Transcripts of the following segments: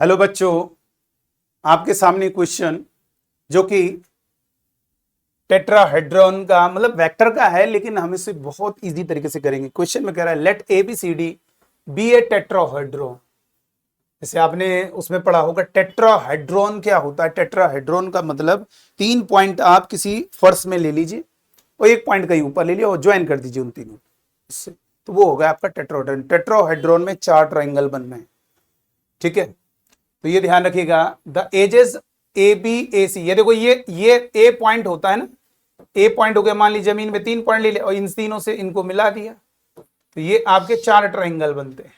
Hello बच्चों, आपके सामने क्वेश्चन जो कि टेट्राहेड्रॉन का मतलब वेक्टर का है, लेकिन हम इसे बहुत इजी तरीके से करेंगे। क्वेश्चन में कह रहा है let A B C D be a tetrahedron. जैसे आपने उसमें पढ़ा होगा टेट्राहेड्रॉन क्या होता है। टेट्राहेड्रॉन का मतलब 3 पॉइंट आप किसी फर्श में ले लीजिए और 1 पॉइंट कहीं ऊपर ले लिया और ज्वाइन कर दीजिए उन तीनों इससे, तो वो होगा आपका टेट्राहेड्रॉन। टेट्राहेड्रॉन में 4 ट्राइंगल बनना है, ठीक है। तो ये ध्यान रखिएगा, द एजेस ए बी ए सी। ये देखो, ये ए पॉइंट होता है ना, ए पॉइंट हो गया। मान लीजिए जमीन में 3 पॉइंट ले लिया और इन तीनों से इनको मिला दिया, तो ये आपके 4 ट्राइंगल बनते हैं,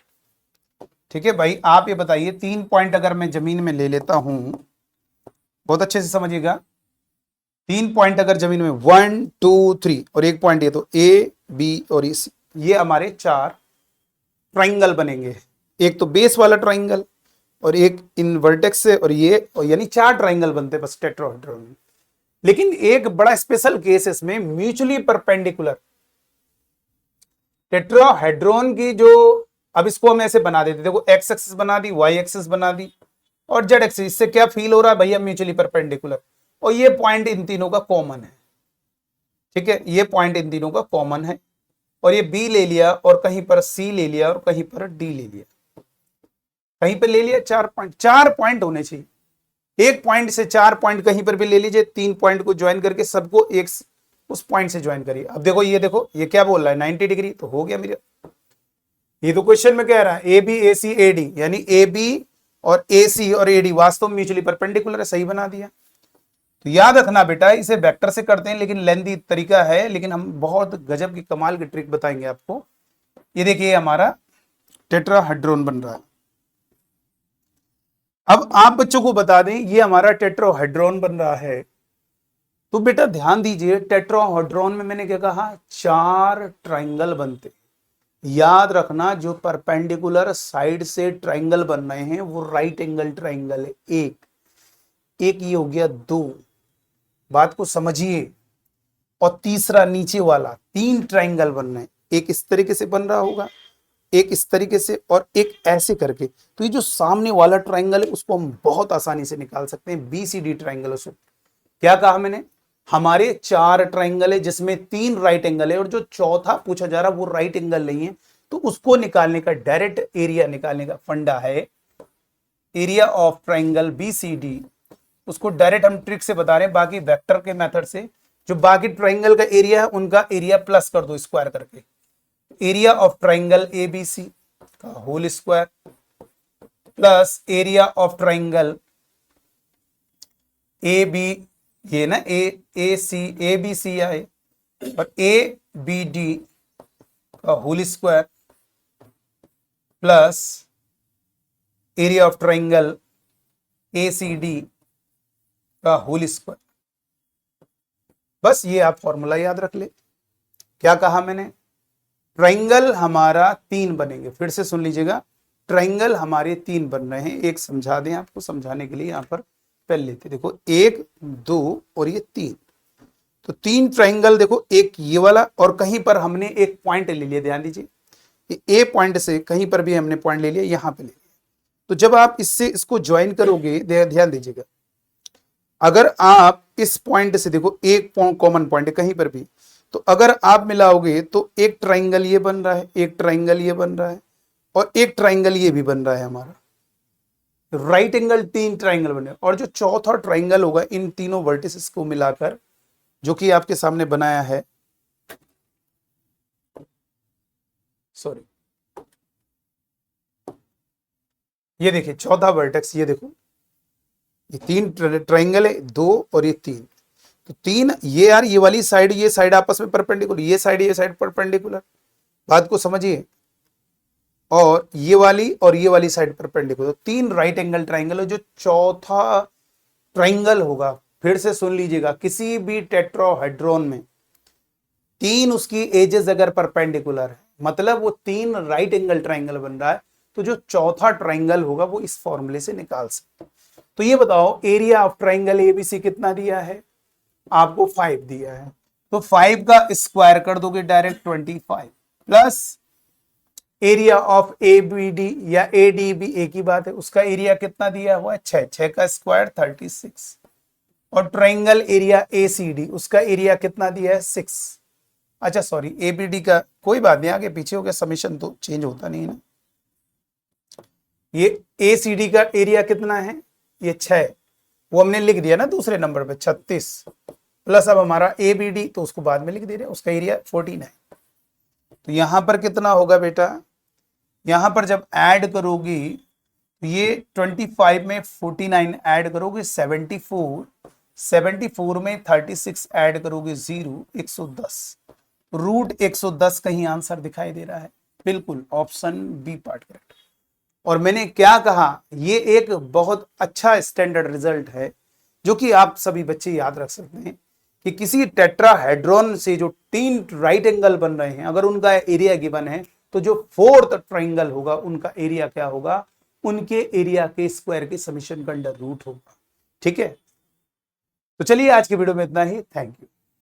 ठीक है भाई। आप ये बताइए 3 पॉइंट अगर मैं जमीन में ले लेता हूं, बहुत अच्छे से समझिएगा। 3 पॉइंट अगर जमीन में 1 2 3 और 1 पॉइंट ये, तो ए बी और ये हमारे 4 ट्राइंगल बनेंगे। एक तो बेस वाला ट्राइंगल और एक इन वर्टेक्स से, और ये, और यानी 4 ट्राइंगल बनते हैं बस टेट्राहेड्रॉन में। लेकिन एक बड़ा स्पेशल केस इसमें, म्यूचुअली परपेंडिकुलर टेट्राहेड्रॉन की जो, अब इसको हम ऐसे बना देते, देखो एक्स एक्सिस बना दी, वाई एक्सिस बना दी और जेड एक्सिस। इससे क्या फील हो रहा है भैया, म्यूचुअली परपेंडिकुलर। और ये पॉइंट इन तीनों का कॉमन है, ठीक है। ये पॉइंट इन तीनों का कॉमन है और ये बी ले लिया और कहीं पर सी ले लिया और कहीं पर डी ले लिया, कहीं पे ले लिया। 4 पॉइंट होने चाहिए। 1 पॉइंट से 4 पॉइंट कहीं पर भी ले लीजिए, 3 पॉइंट को ज्वाइन करके सबको एक उस पॉइंट से ज्वाइन करिए। अब देखो ये क्या बोल रहा है, 90 डिग्री, तो हो गया मेरा। ये तो क्वेश्चन में कह रहा है A B A C A D, यानी ए बी और ए सी और ए डी वास्तव में म्यूचुअली परपेंडिकुलर है, सही बना दिया। तो याद रखना बेटा, इसे वेक्टर से करते हैं, लेकिन लेंथी तरीका है, लेकिन हम बहुत गजब की कमाल की ट्रिक बताएंगे आपको। ये देखिए हमारा टेट्राहेड्रॉन बन रहा है। अब आप बच्चों को बता दें ये हमारा टेट्राहेड्रॉन बन रहा है। तो बेटा ध्यान दीजिए, टेट्राहेड्रॉन में मैंने क्या कहा, 4 ट्राइंगल बनते। याद रखना, जो परपेंडिकुलर साइड से ट्राइंगल बन रहे हैं वो राइट एंगल ट्राइंगल है। एक ये हो गया, 2, बात को समझिए। और तीसरा नीचे वाला 3 ट्राइंगल बन रहे हैं, एक इस तरीके से बन रहा होगा, एक इस तरीके से और एक ऐसे करके। तो ये जो सामने वाला ट्राइंगल है उसको हम बहुत आसानी से निकाल सकते हैं, बी सी डी ट्राइंगल। उसको क्या कहा मैंने, हमारे 4 ट्राइंगल है जिसमें 3 राइट एंगल है और जो चौथा पूछा जा रहा वो राइट एंगल नहीं है। तो उसको निकालने का, डायरेक्ट एरिया निकालने का फंडा है area of triangle B C D. उसको डायरेक्ट हम ट्रिक से बता रहे हैं, बाकी वेक्टर के मेथड से। जो बाकी ट्राइंगल का एरिया है उनका एरिया प्लस कर दो स्क्वायर करके। Area of triangle A B C का whole square plus area of triangle A B, ये ना A C, A B C आए, और ए बी डी का whole square plus area of triangle A C D का whole square. बस ये आप फॉर्मूला याद रख ले। क्या कहा मैंने, ट्राइंगल हमारा 3 बनेंगे। फिर से सुन लीजिएगा, ट्राइंगल हमारे 3 बन रहे हैं। एक समझा दें आपको, समझाने के लिए यहां पर पेन लेते। देखो 1 2 और ये 3, तो 3 ट्राइंगल। देखो एक ये वाला, और कहीं पर हमने एक पॉइंट ले लिया, ध्यान दीजिए, ए पॉइंट से कहीं पर भी हमने पॉइंट ले लिया, यहां पे ले लिया। तो जब आप इससे इसको ज्वाइन करोगे, ध्यान दीजिएगा, अगर आप इस पॉइंट से, देखो एक कॉमन पॉइंट है कहीं पर भी, तो अगर आप मिलाओगे तो एक ट्राइंगल ये बन रहा है, एक ट्राइंगल ये बन रहा है, और एक ट्राइंगल ये भी बन रहा है हमारा। राइट एंगल 3 ट्राइंगल बने, और जो चौथा ट्राइंगल होगा इन तीनों वर्टिसेस को मिलाकर, जो कि आपके सामने बनाया है, सॉरी, ये देखिए चौथा वर्टेक्स, ये देखो ये 3 ट्राइंगल है, 2 और ये 3। तो 3 ये, यार ये वाली साइड, ये साइड आपस में परपेंडिकुलर, ये साइड परपेंडिकुलर, बात को समझिए। और ये वाली साइड परपेंडिकुलर, तो 3 राइट एंगल ट्राइंगल है। जो चौथा ट्राइंगल होगा, फिर से सुन लीजिएगा, किसी भी टेट्राहेड्रॉन में 3 उसकी एजेस अगर परपेंडिकुलर है, मतलब वो 3 राइट एंगल ट्राइंगल बन रहा है, तो जो चौथा ट्राइंगल होगा वो इस फॉर्मूले से निकाल सकते। तो ये बताओ एरिया ऑफ ट्राइंगल एबीसी कितना दिया है, आपको 5 दिया है। तो 5 का स्क्वायर कर दोगे direct 25 plus area of A B D या ए डी बी एक ही बात है, उसका एरिया कितना दिया हुआ है 6, 6 का स्क्वायर 36। और triangle area A C D, उसका एरिया कितना दिया है 6। अच्छा सॉरी, ए बी डी का कोई बात नहीं, आगे पीछे हो गया, समीशन तो चेंज होता नहीं है ना। ये ए सी डी का एरिया कितना है, ये 6, वो हमने लिख दिया ना दूसरे नंबर पे 36, प्लस अब हमारा ए बी डी तो उसको बाद में लिख दे रहे हैं, उसका एरिया 14 है। तो यहां पर कितना होगा बेटा, यहां पर जब ऐड करोगी तो ये 25 में 49 ऐड करोगे 74, 74 में 36 ऐड करोगे 0, 110, रूट 110 कहीं आंसर दिखाई दे रहा है, बिल्कुल ऑप्शन बी पार्ट करेक्ट। और मैंने क्या कहा, ये एक बहुत अच्छा स्टैंडर्ड रिजल्ट है जो कि आप सभी बच्चे याद रख सकते हैं कि किसी टेट्राहेड्रॉन से जो 3 राइट एंगल बन रहे हैं, अगर उनका एरिया गिवन है तो जो 4th ट्राइंगल होगा उनका एरिया क्या होगा, उनके एरिया के स्क्वायर के समीशन का अंडर रूट होगा। ठीक है, तो चलिए आज के वीडियो में इतना ही, थैंक यू।